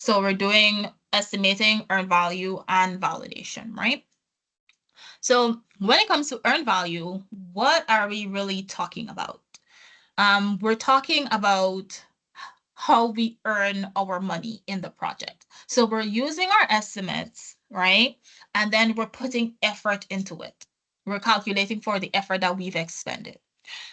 So we're doing estimating, earned value, and validation, right? So when it comes to earned value, what are we really talking about? We're talking about how we earn our money in the project. So we're using our estimates, right? And then we're putting effort into it. We're calculating for the effort that we've expended.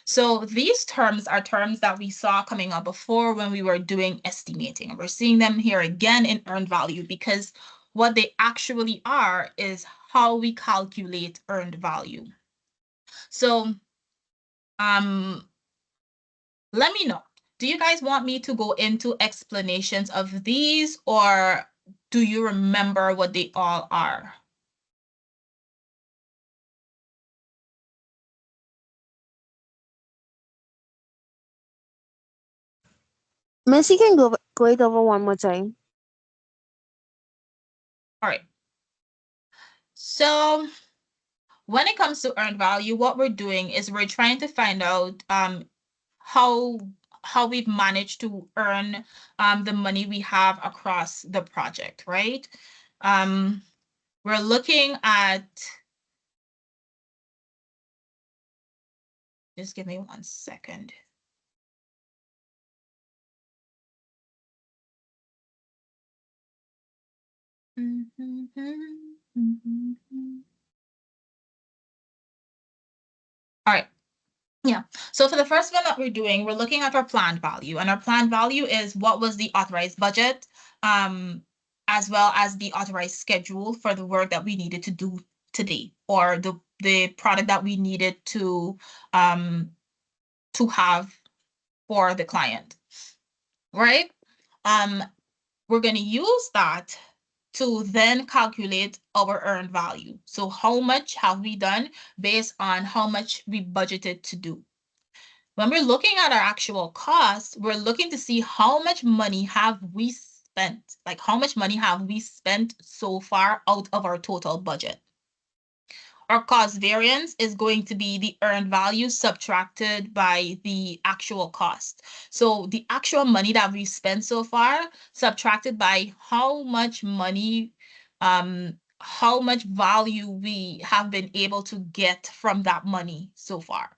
So these terms are terms that we saw coming up before when we were doing estimating. We're seeing them here again in earned value because what they actually are is how we calculate earned value. So let me know. Do you guys want me to go into explanations of these, or do you remember what they all are? Miss, you can go it over one more time. All right. So when it comes to earned value, what we're doing is we're trying to find out how we've managed to earn the money we have across the project, right? We're looking at, just give me 1 second. All right. Yeah. So for the first one that we're doing, we're looking at our planned value, and our planned value is what was the authorized budget, as well as the authorized schedule for the work that we needed to do today, or the product that we needed to have for the client, right? We're going to use that to then calculate our earned value. So how much have we done based on how much we budgeted to do? When we're looking at our actual costs, we're looking to see how much money have we spent, like how much money have we spent so far out of our total budget. Our cost variance is going to be the earned value subtracted by the actual cost. So the actual money that we spent so far subtracted by how much money, how much value we have been able to get from that money so far.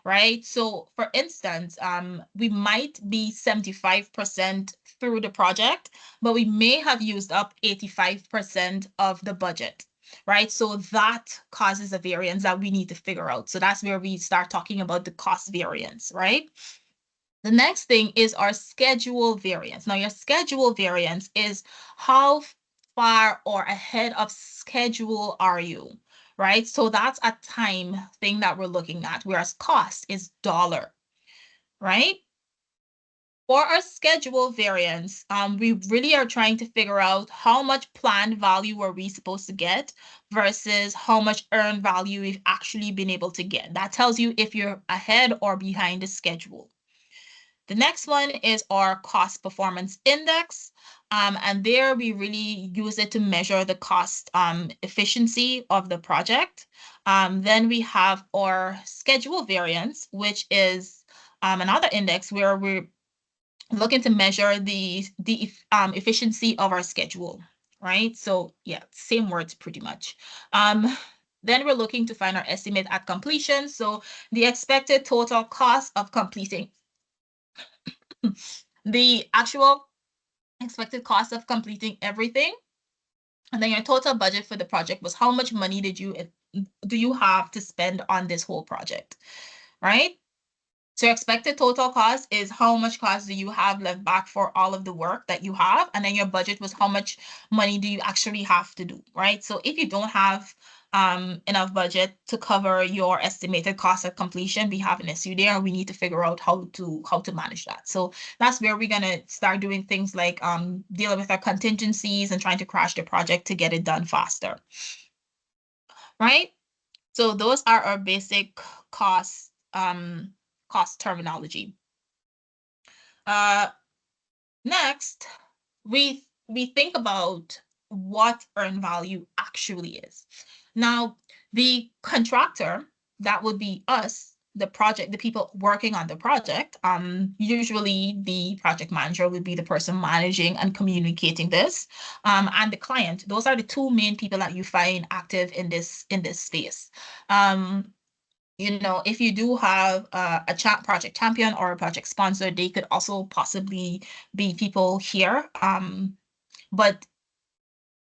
Right? So for instance, we might be 75% through the project, but we may have used up 85% of the budget, right? So that causes a variance that we need to figure out. So that's where we start talking about the cost variance, right? The next thing is our schedule variance. Now, your schedule variance is how far or ahead of schedule are you, right? So that's a time thing that we're looking at, whereas cost is dollar, right? For our schedule variance, we really are trying to figure out how much planned value are we supposed to get versus how much earned value we've actually been able to get. That tells you if you're ahead or behind the schedule. The next one is our cost performance index. And there we really use it to measure the cost efficiency of the project. Then we have our schedule variance, which is another index where we're looking to measure the efficiency of our schedule, right? So yeah, same words pretty much. Then we're looking to find our estimate at completion. So the expected total cost of completing the actual expected cost of completing everything. And then your total budget for the project was how much money do you have to spend on this whole project, right? So your expected total cost is how much cost do you have left back for all of the work that you have, and then your budget was how much money do you actually have to do, right? So if you don't have enough budget to cover your estimated cost of completion, we have an issue there. We need to figure out how to manage that. So that's where we're gonna start doing things like dealing with our contingencies and trying to crash the project to get it done faster, right? So those are our basic cost cost terminology. Next, we think about what earned value actually is. Now, the contractor, that would be us, the project, the people working on the project, usually the project manager would be the person managing and communicating this, and the client. Those are the two main people that you find active in this space. If you do have a project champion or a project sponsor, they could also possibly be people here. But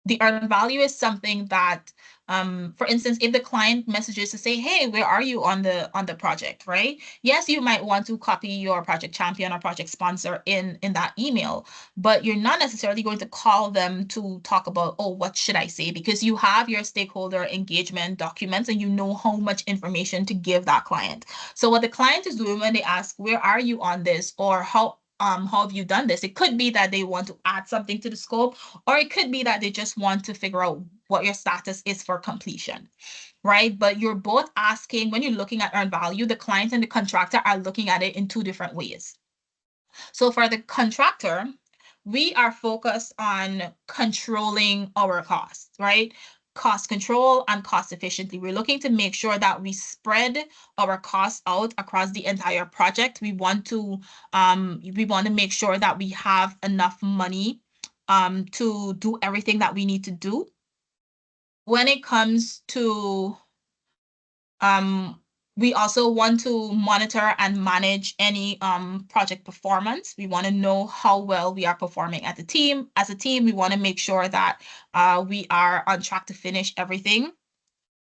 the earned value is something that, for instance, if the client messages to say, hey, where are you on the project, right? Yes, you might want to copy your project champion or project sponsor in that email, but you're not necessarily going to call them to talk about, oh, what should I say? Because you have your stakeholder engagement documents and you know how much information to give that client. So what the client is doing when they ask, where are you on this? Or how have you done this? It could be that they want to add something to the scope, or it could be that they just want to figure out what your status is for completion, right? But you're both asking, when you're looking at earned value, the client and the contractor are looking at it in two different ways. So for the contractor, we are focused on controlling our costs, right? Cost control and cost efficiently. We're looking to make sure that we spread our costs out across the entire project. We want to make sure that we have enough money to do everything that we need to do. When it comes to we also want to monitor and manage any project performance. We want to know how well we are performing as a team. As a team, we want to make sure that we are on track to finish everything.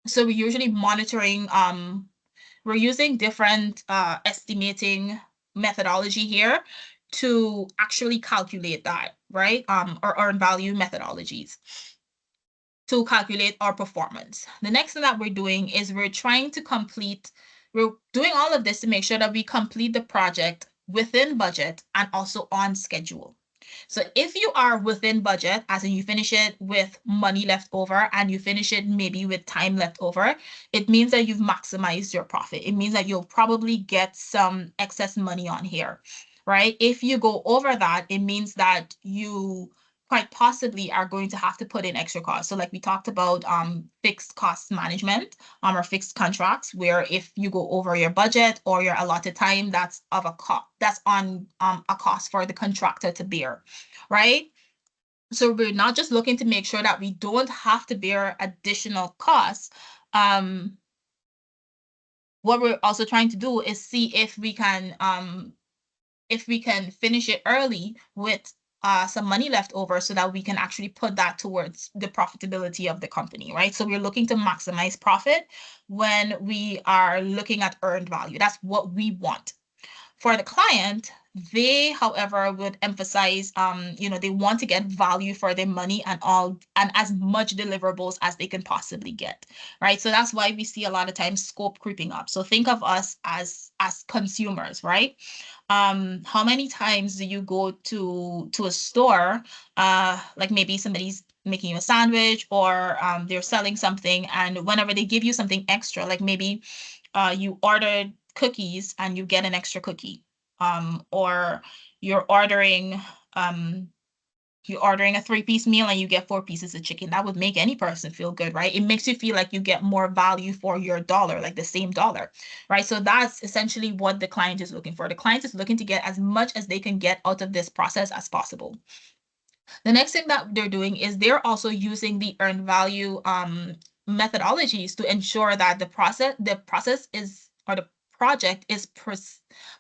So we're usually monitoring, we're using different estimating methodology here to actually calculate that, right? Or earned value methodologies to calculate our performance. The next thing that we're doing is we're doing all of this to make sure that we complete the project within budget and also on schedule. So if you are within budget, as in you finish it with money left over and you finish it maybe with time left over, it means that you've maximized your profit. It means that you'll probably get some excess money on here, right? If you go over that, it means that you quite possibly are going to have to put in extra costs. So like we talked about fixed cost management or fixed contracts, where if you go over your budget or your allotted time, that's of a cost, that's on a cost for the contractor to bear, right? So we're not just looking to make sure that we don't have to bear additional costs. What we're also trying to do is see if we can finish it early with some money left over so that we can actually put that towards the profitability of the company, right? So we're looking to maximize profit when we are looking at earned value. That's what we want. For the client, they, however, would emphasize, they want to get value for their money and as much deliverables as they can possibly get, right? So that's why we see a lot of times scope creeping up. So think of us as consumers, right? How many times do you go to a store, like maybe somebody's making you a sandwich or they're selling something, and whenever they give you something extra, like maybe you ordered cookies and you get an extra cookie, or you're ordering a 3-piece meal and you get 4 pieces of chicken. That would make any person feel good, right? It makes you feel like you get more value for your dollar, like the same dollar, right? So that's essentially what the client is looking for. The client is looking to get as much as they can get out of this process as possible. The next thing that they're doing is they're also using the earned value methodologies to ensure that the process is, or the project is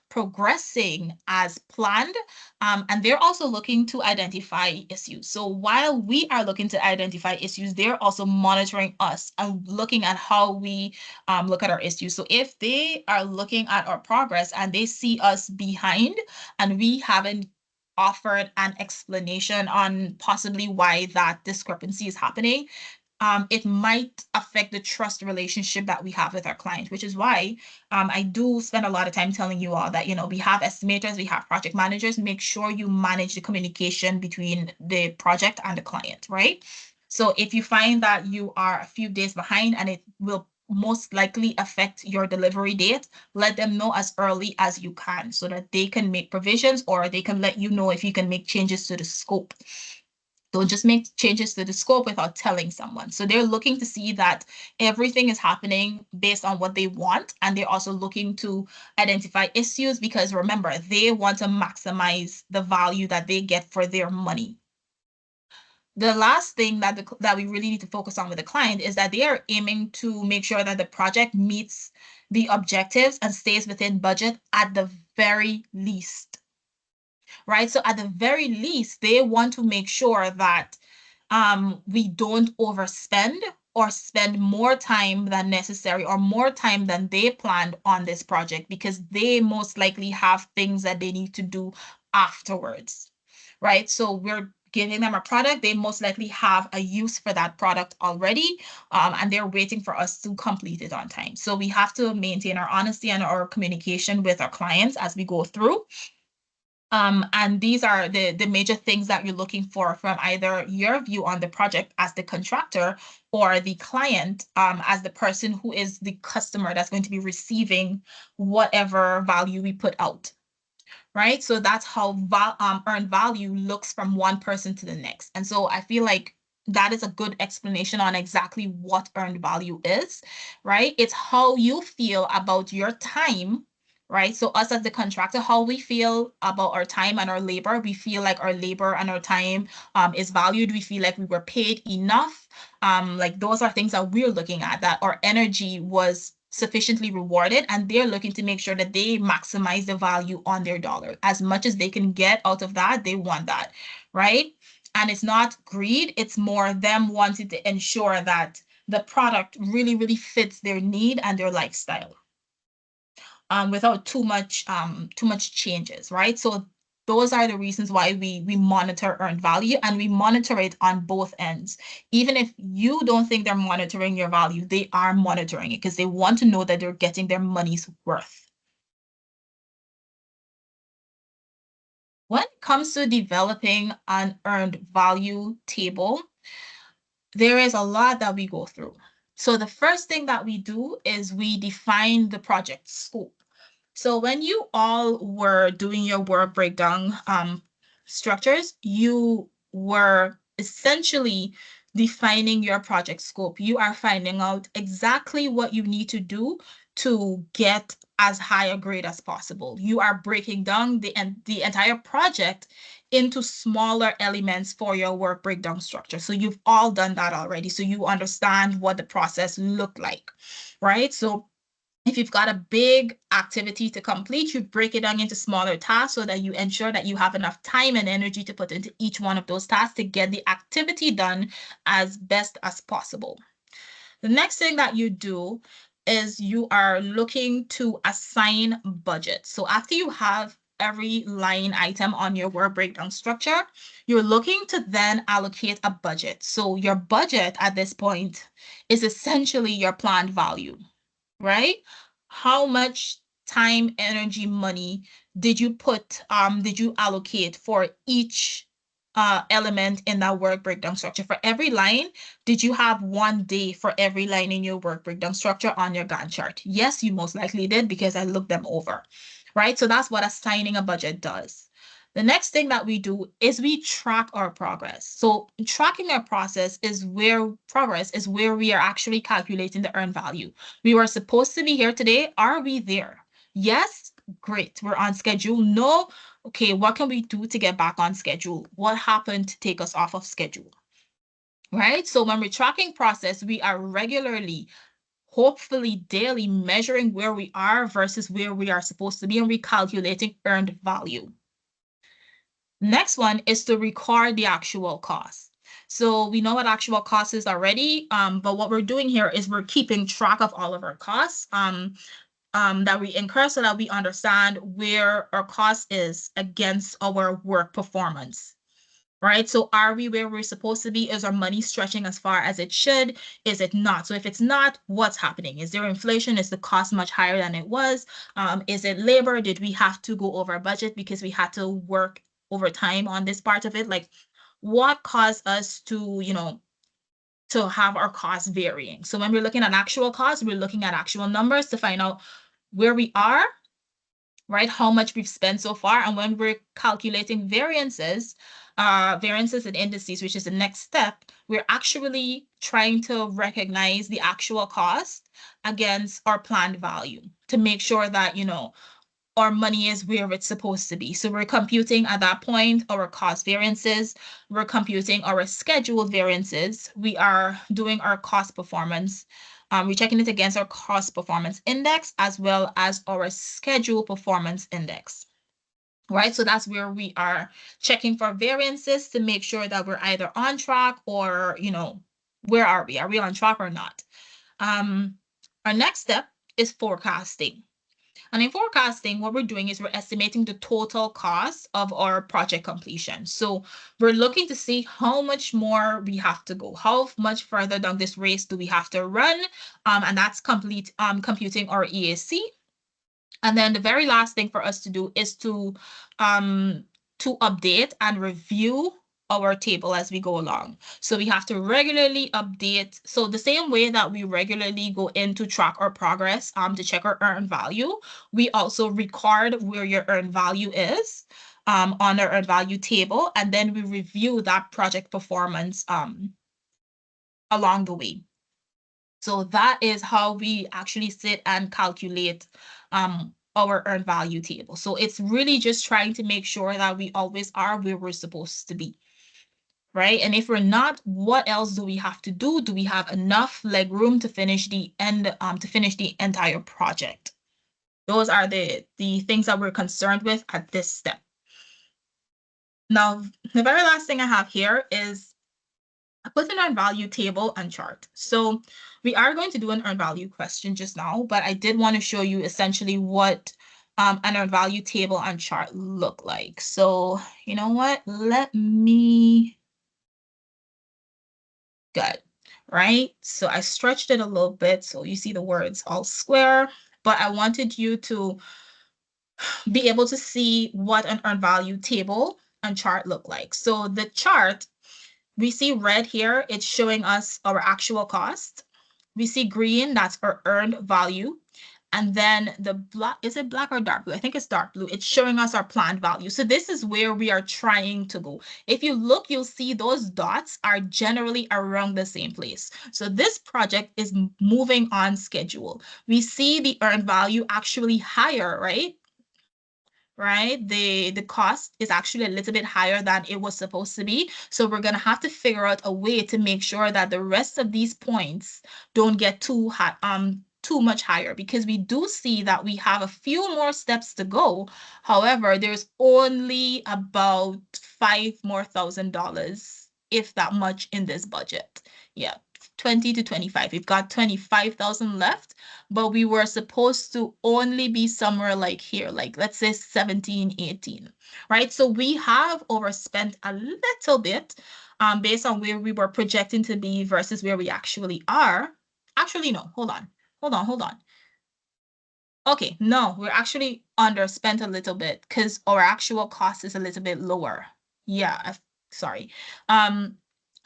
progressing as planned, and they're also looking to identify issues. So while we are looking to identify issues, they're also monitoring us and looking at how we look at our issues. So if they are looking at our progress and they see us behind and we haven't offered an explanation on possibly why that discrepancy is happening, it might affect the trust relationship that we have with our client, which is why I do spend a lot of time telling you all that, we have estimators, we have project managers. Make sure you manage the communication between the project and the client, right? So if you find that you are a few days behind and it will most likely affect your delivery date, let them know as early as you can so that they can make provisions, or they can let you know if you can make changes to the scope. Don't just make changes to the scope without telling someone. So they're looking to see that everything is happening based on what they want. And they're also looking to identify issues because remember, they want to maximize the value that they get for their money. The last thing that we really need to focus on with the client is that they are aiming to make sure that the project meets the objectives and stays within budget at the very least, right? So at the very least, they want to make sure that we don't overspend or spend more time than necessary or more time than they planned on this project because they most likely have things that they need to do afterwards, right? So we're giving them a product, they most likely have a use for that product already, and they're waiting for us to complete it on time. So we have to maintain our honesty and our communication with our clients as we go through. And these are the major things that you're looking for from either your view on the project as the contractor or the client as the person who is the customer that's going to be receiving whatever value we put out, right? So that's how earned value looks from one person to the next. And so I feel like that is a good explanation on exactly what earned value is, right? It's how you feel about your time, right? So us as the contractor, how we feel about our time and our labor. We feel like our labor and our time is valued. We feel like we were paid enough. Like those are things that we're looking at, that our energy was sufficiently rewarded, and they're looking to make sure that they maximize the value on their dollar. As much as they can get out of that, they want that, right? And it's not greed, it's more them wanting to ensure that the product really, really fits their need and their lifestyle. Without too much changes, right? So those are the reasons why we monitor earned value, and we monitor it on both ends. Even if you don't think they're monitoring your value, they are monitoring it because they want to know that they're getting their money's worth. When it comes to developing an earned value table, there is a lot that we go through. So the first thing that we do is we define the project scope. So when you all were doing your work breakdown structures, you were essentially defining your project scope. You are finding out exactly what you need to do to get as high a grade as possible. You are breaking down the entire project into smaller elements for your work breakdown structure. So you've all done that already. So you understand what the process looked like, right? So if you've got a big activity to complete, you break it down into smaller tasks so that you ensure that you have enough time and energy to put into each one of those tasks to get the activity done as best as possible. The next thing that you do is you are looking to assign budget. So after you have every line item on your work breakdown structure, you're looking to then allocate a budget. So your budget at this point is essentially your planned value, right? How much time, energy, money did you allocate for each element in that work breakdown structure? For every line, did you have 1 day for every line in your work breakdown structure on your Gantt chart? Yes, you most likely did because I looked them over, right? So that's what assigning a budget does. The next thing that we do is we track our progress. So tracking our progress is where we are actually calculating the earned value. We were supposed to be here today. Are we there? Yes, great. We're on schedule. No, okay, what can we do to get back on schedule? What happened to take us off of schedule? Right? So when we're tracking process, we are regularly, hopefully daily, measuring where we are versus where we are supposed to be and recalculating earned value. Next one is to record the actual cost. So we know what actual cost is already, but what we're doing here is we're keeping track of all of our costs that we incur so that we understand where our cost is against our work performance, right? So are we where we're supposed to be? Is our money stretching as far as it should? Is it not? So if it's not, what's happening? Is there inflation? Is the cost much higher than it was? Is it labor? Did we have to go over budget because we had to work over time on this part of it? Like what caused us to, to have our costs varying? So when we're looking at actual costs, we're looking at actual numbers to find out where we are, right? How much we've spent so far. And when we're calculating variances, variances and indices, which is the next step, we're actually trying to recognize the actual cost against our planned value to make sure that, our money is where it's supposed to be. So we're computing at that point our cost variances, we're computing our scheduled variances, we are doing our cost performance, we're checking it against our cost performance index as well as our schedule performance index. Right, so that's where we are checking for variances to make sure that we're either on track or, where are we? Are we on track or not? Our next step is forecasting. And in forecasting, what we're doing is we're estimating the total cost of our project completion. So we're looking to see how much more we have to go, how much further down this race do we have to run, and that's computing our EAC. And then the very last thing for us to do is to update and review our table as we go along. So we have to regularly update. So the same way that we regularly go in to track our progress, to check our earned value, we also record where your earned value is on our earned value table, and then we review that project performance along the way. So that is how we actually sit and calculate our earned value table. So it's really just trying to make sure that we always are where we're supposed to be, right? And if we're not, what else do we have to do? Do we have enough leg room to finish the entire project? Those are the things that we're concerned with at this step. Now, the very last thing I have here is I put an earned value table and chart. So we are going to do an earned value question just now, but I did want to show you essentially what an earned value table and chart look like. So you know what? Let me. Good, right? So I stretched it a little bit so you see the words all square, but I wanted you to be able to see what an earned value table and chart look like. So the chart, we see red here, it's showing us our actual cost. We see green, that's our earned value. And then the black, is it black or dark blue? I think it's dark blue. It's showing us our planned value. So this is where we are trying to go. If you look, you'll see those dots are generally around the same place. So this project is moving on schedule. We see the earned value actually higher, right? Right? The cost is actually a little bit higher than it was supposed to be. So we're going to have to figure out a way to make sure that the rest of these points don't get too high, too much higher, because we do see that we have a few more steps to go. However, there's only about $5,000 more, if that much, in this budget. Yeah, 20 to 25. We've got 25,000 left, but we were supposed to only be somewhere like here, like let's say 17, 18, right? So we have overspent a little bit based on where we were projecting to be versus where we actually are. Actually, no, hold on. Okay, no, we're actually underspent a little bit because our actual cost is a little bit lower. Yeah, sorry.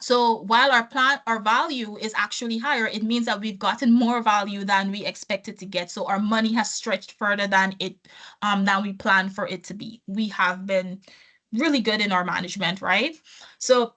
So while our value is actually higher, it means that we've gotten more value than we expected to get. So our money has stretched further than we planned for it to be. We have been really good in our management, right? So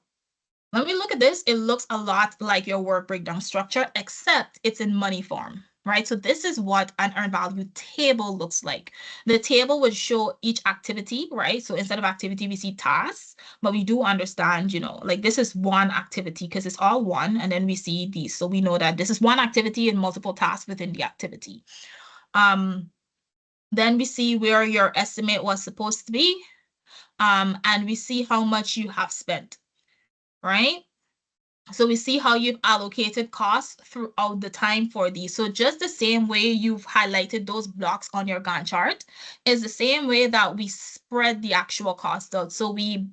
when we look at this, it looks a lot like your work breakdown structure, except it's in money form, right? So this is what an earned value table looks like. The table would show each activity, right? So instead of activity, we see tasks, but we do understand, like this is one activity because it's all one, and then we see these. So we know that this is one activity and multiple tasks within the activity. Then we see where your estimate was supposed to be, and we see how much you have spent, right? So we see how you've allocated costs throughout the time for these. So just the same way you've highlighted those blocks on your Gantt chart is the same way that we spread the actual cost out. So we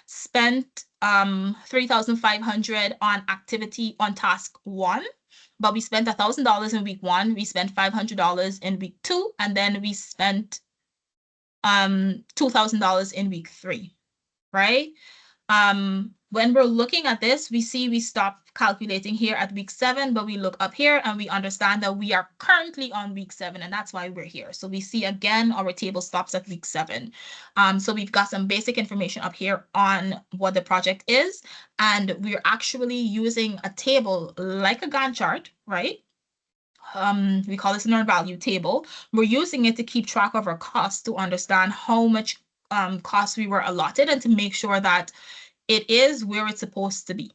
spent 3,500 on task 1, but we spent $1,000 in week 1, we spent $500 in week 2, and then we spent $2,000 in week 3, right? When we're looking at this, we see we stop calculating here at week 7, but we look up here and we understand that we are currently on week 7, and that's why we're here. So we see again, our table stops at week 7. So we've got some basic information up here on what the project is, and we're actually using a table like a Gantt chart, right? We call this an earned value table. We're using it to keep track of our costs, to understand how much costs we were allotted, and to make sure that it is where it's supposed to be,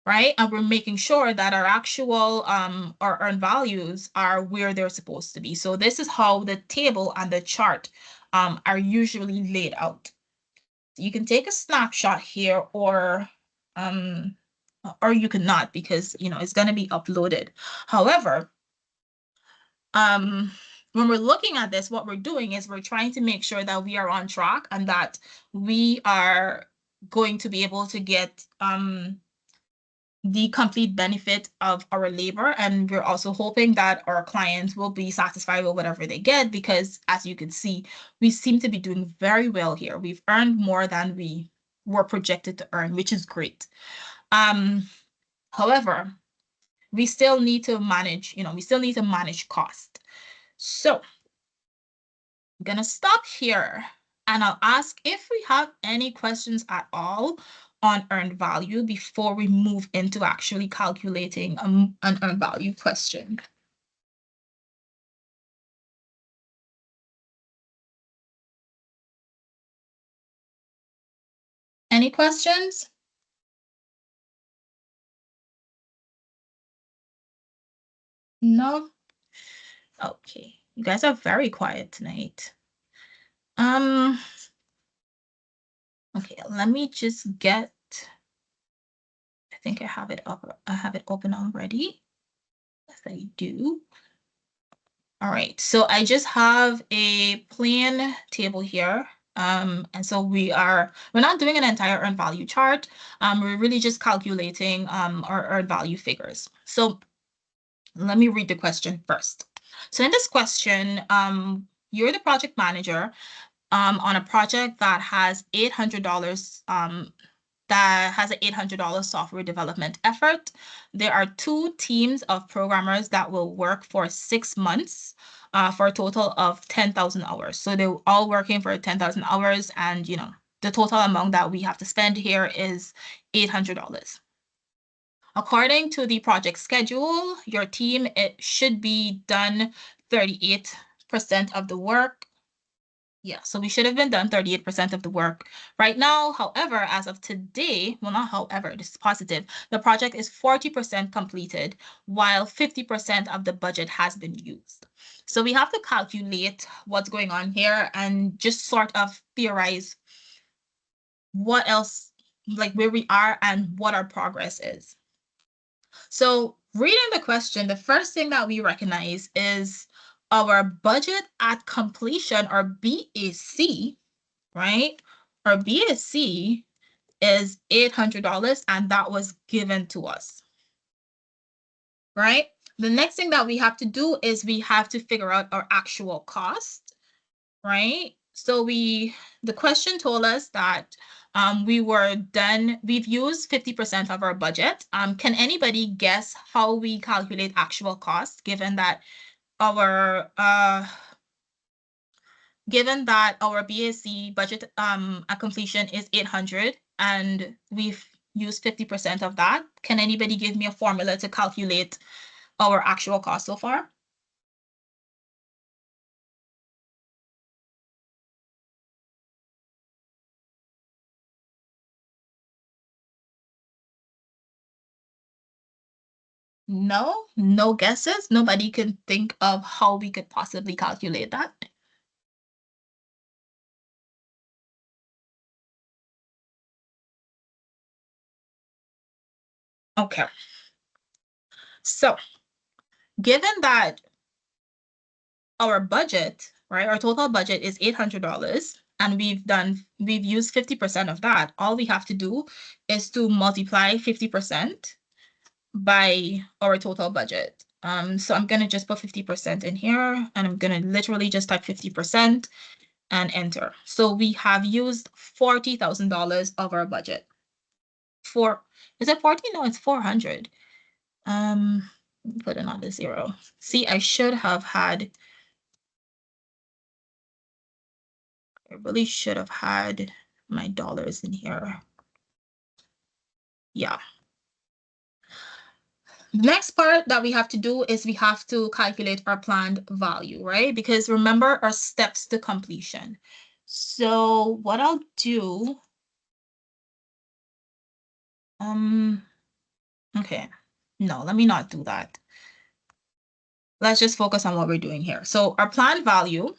right? And we're making sure that our actual our earned values are where they're supposed to be. So this is how the table and the chart are usually laid out. You can take a snapshot here, or you cannot, because it's going to be uploaded. However, when we're looking at this, what we're doing is we're trying to make sure that we are on track and that we are going to be able to get the complete benefit of our labor. And we're also hoping that our clients will be satisfied with whatever they get, because as you can see, we seem to be doing very well here. We've earned more than we were projected to earn, which is great. However, we still need to manage, cost. So I'm gonna stop here, and I'll ask if we have any questions at all on earned value before we move into actually calculating an earned value question. Any questions? No? Okay, you guys are very quiet tonight. Okay, let me just get, I think I have it up. I have it open already. Yes, I do. All right, so I just have a plain table here. And so we're not doing an entire earned value chart. We're really just calculating our earned value figures. So let me read the question first. So in this question, you're the project manager on a project that has $800 that has an $800 software development effort. There are 2 teams of programmers that will work for 6 months for a total of 10,000 hours. So they're all working for 10,000 hours, and the total amount that we have to spend here is $800. According to the project schedule, your team, it should be done 38% of the work. Yeah, so we should have been done 38% of the work right now. However, as of today, well, not however, this is positive, the project is 40% completed, while 50% of the budget has been used. So we have to calculate what's going on here and just sort of theorize what else, like where we are and what our progress is. So reading the question, the first thing that we recognize is our budget at completion, or BAC, right? Our BAC is $800, and that was given to us, right? The next thing that we have to do is we have to figure out our actual cost, right? So the question told us that we've used 50% of our budget. Can anybody guess how we calculate actual cost, given that our BAC budget at completion is 800 and we've used 50% of that? Can anybody give me a formula to calculate our actual cost so far? No guesses? Nobody can think of how we could possibly calculate that? Okay. So given that our budget, right, our total budget is $800, and we've used 50% of that, all we have to do is to multiply 50% by our total budget. So I'm gonna just put 50% in here, and I'm gonna literally just type 50%, and enter. So we have used $40,000 of our budget. Is it 40? No, it's 400. Put another zero. See, I should have had, I really should have had my dollars in here. Yeah. The next part that we have to do is we have to calculate our planned value, right? Because remember our steps to completion. So what I'll do, okay, no, let me not do that. Let's just focus on what we're doing here. So our planned value,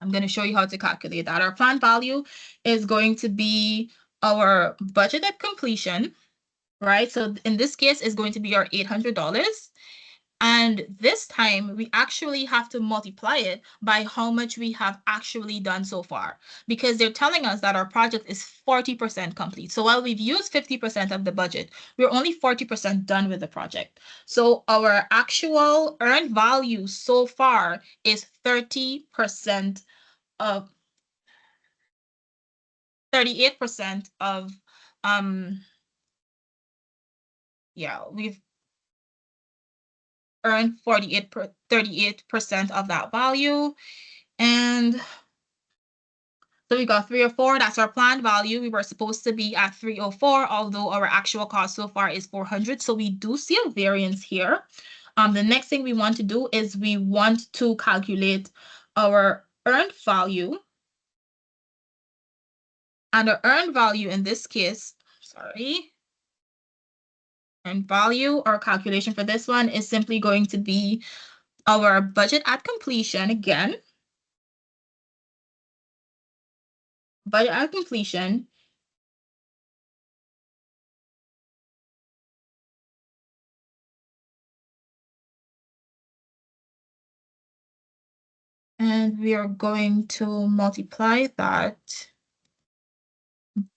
I'm going to show you how to calculate that. Our planned value is going to be our budget at completion, right? So in this case, it's going to be our $800. And this time we actually have to multiply it by how much we have actually done so far, because they're telling us that our project is 40% complete. So while we've used 50% of the budget, we're only 40% done with the project. So our actual earned value so far is 38% of we've earned 38% of that value. And so we got 304. That's our planned value. We were supposed to be at 304, although our actual cost so far is 400. So we do see a variance here. The next thing we want to do is we want to calculate our earned value. And our earned value in this case, earned value, our calculation for this one is simply going to be our budget at completion again. Budget at completion. And we are going to multiply that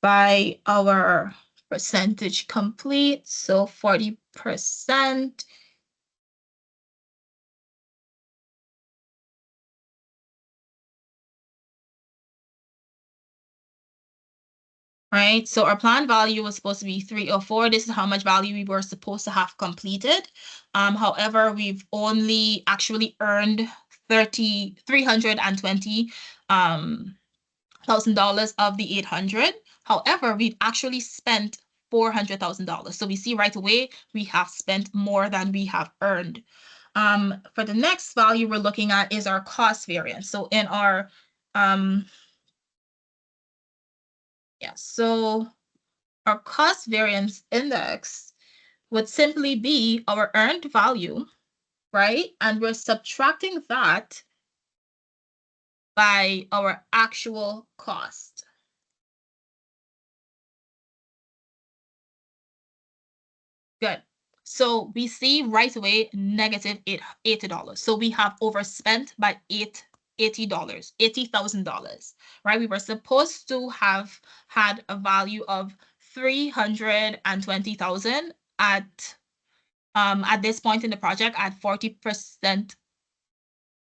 by our percentage complete. So 40%. Right, so our planned value was supposed to be 304. This is how much value we were supposed to have completed. However, we've only actually earned $320,000 of the 800. However, we've actually spent $400,000. So we see right away we have spent more than we have earned. For the next value we're looking at is our cost variance. So in our so our cost variance index would simply be our earned value, right? And we're subtracting that by our actual cost. Good. So we see right away negative $80. So we have overspent by $80,000, right? We were supposed to have had a value of 320,000 at this point in the project at 40%,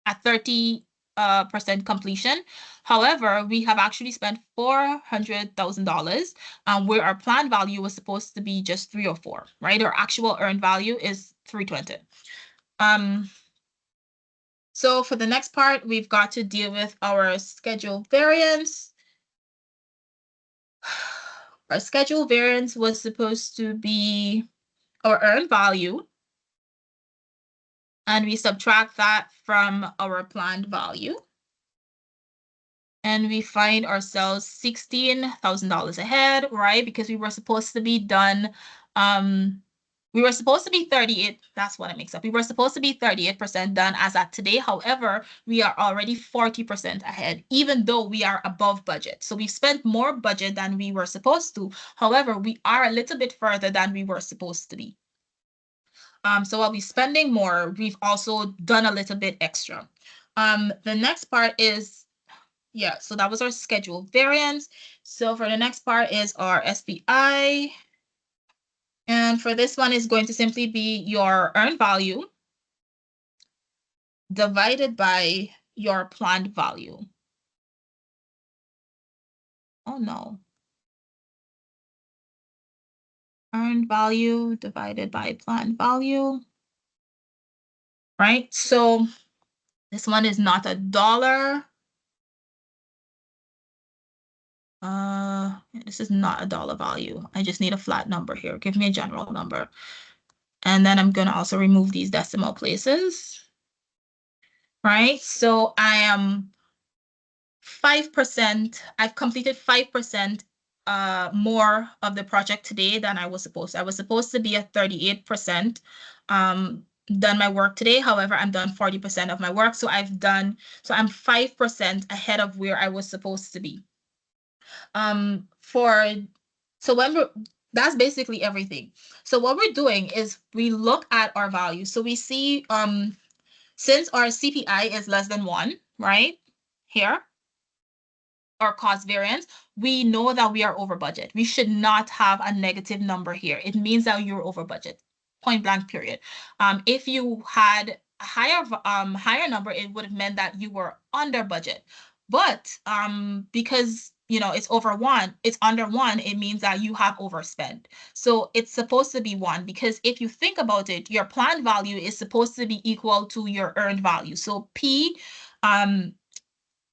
at 30% completion. However, we have actually spent $400,000, where our planned value was supposed to be just 304, right? Our actual earned value is 320. So for the next part, we've got to deal with our schedule variance. Our schedule variance was supposed to be our earned value, and we subtract that from our planned value. And we find ourselves $16,000 ahead, right? Because we were supposed to be done, we were supposed to be 38, that's what it makes up. We were supposed to be 38% done as at today. However, we are already 40% ahead, even though we are above budget. So we spent more budget than we were supposed to. However, we are a little bit further than we were supposed to be. So while we're spending more, we've also done a little bit extra. The next part is, so that was our schedule variance. So for the next part is our SPI. And for this one is going to simply be your earned value divided by your planned value. Oh no. Earned value divided by planned value. Right? So this one is not $1. This is not a dollar value. I just need a flat number here. Give me a general number. And then I'm going to also remove these decimal places. Right? So I am 5%. I've completed 5% more of the project today than I was supposed to. I was supposed to be at 38% done my work today. However, I'm done 40% of my work. So I'm 5% ahead of where I was supposed to be. That's basically everything. So what we're doing is we look at our values. So we see since our CPI is less than 1, right? Here, our cost variance, we know that we are over budget. We should not have a negative number here. It means that you're over budget, point blank, period. If you had a higher number, it would have meant that you were under budget. But because it's under 1, it means that you have overspent. So it's supposed to be 1, because if you think about it, your planned value is supposed to be equal to your earned value. So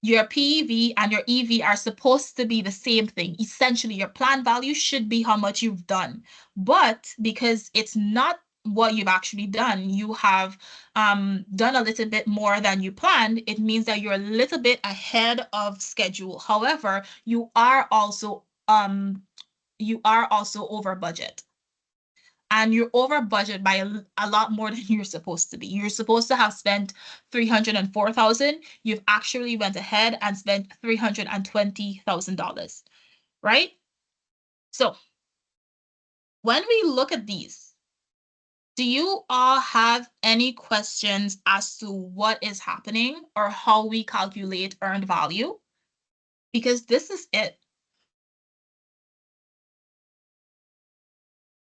your PEV and your EV are supposed to be the same thing. Essentially, your planned value should be how much you've done. But because it's not what you've actually done, you have done a little bit more than you planned, it means that you're a little bit ahead of schedule. However, you are also over budget. And you're over budget by a lot more than you're supposed to be. You're supposed to have spent $304,000. You've actually went ahead and spent $320,000, right? So when we look at these, do you all have any questions as to what is happening or how we calculate earned value? Because this is it.